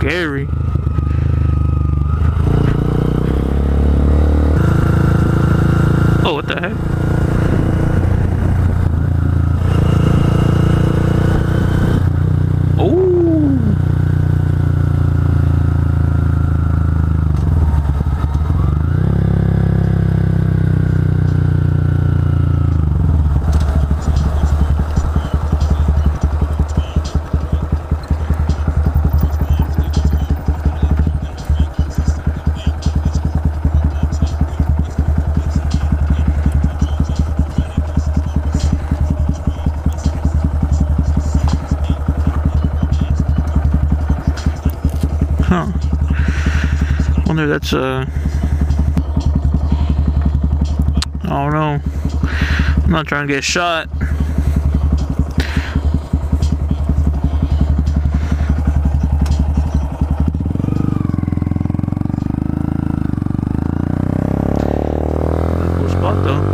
scary. Oh, what the heck? Huh. Wonder if that's I don't know. I'm not trying to get shot. Cool spot though.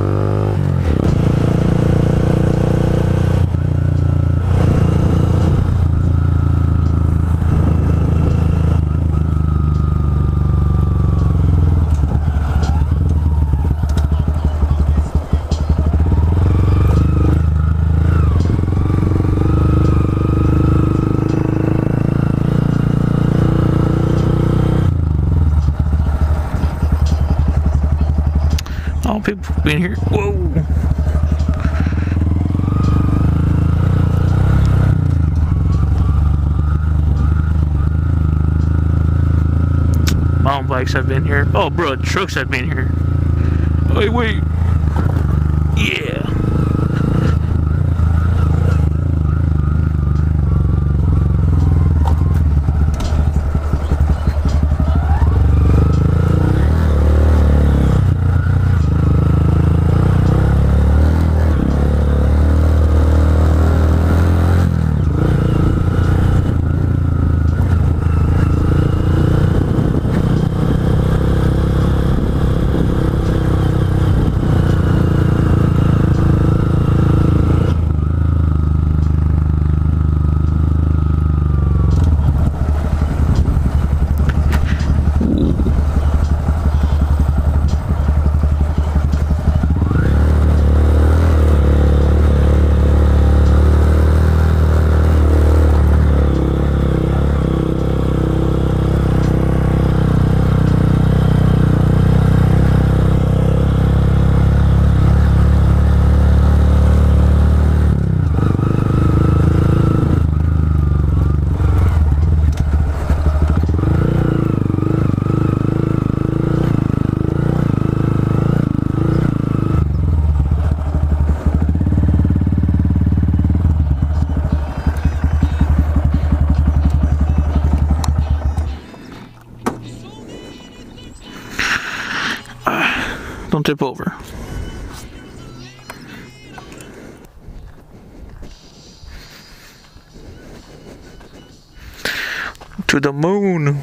Oh, people been here. Whoa. Mountain bikes have been here. Oh, bro, trucks have been here. Wait. Yeah. Don't tip over. To the moon.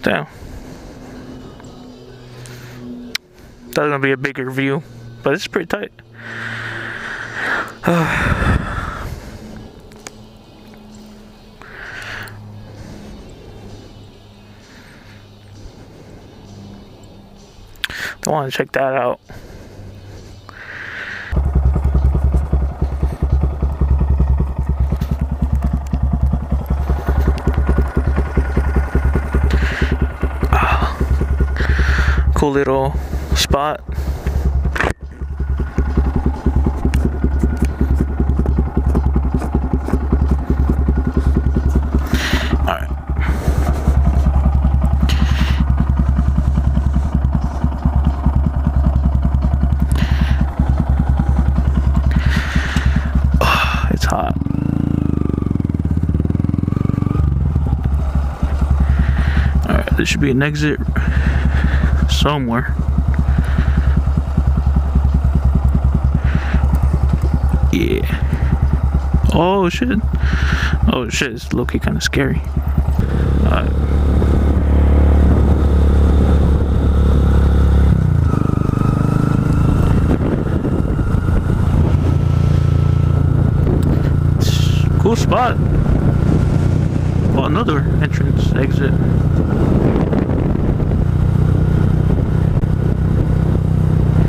Damn. Thought it was gonna be a bigger view, but it's pretty tight. I want to check that out. Cool little spot. Alright. Oh, it's hot. Alright, there should be an exit somewhere. Yeah. Oh shit. Oh shit, it's low-key kind of scary. Cool spot. Oh, another entrance exit.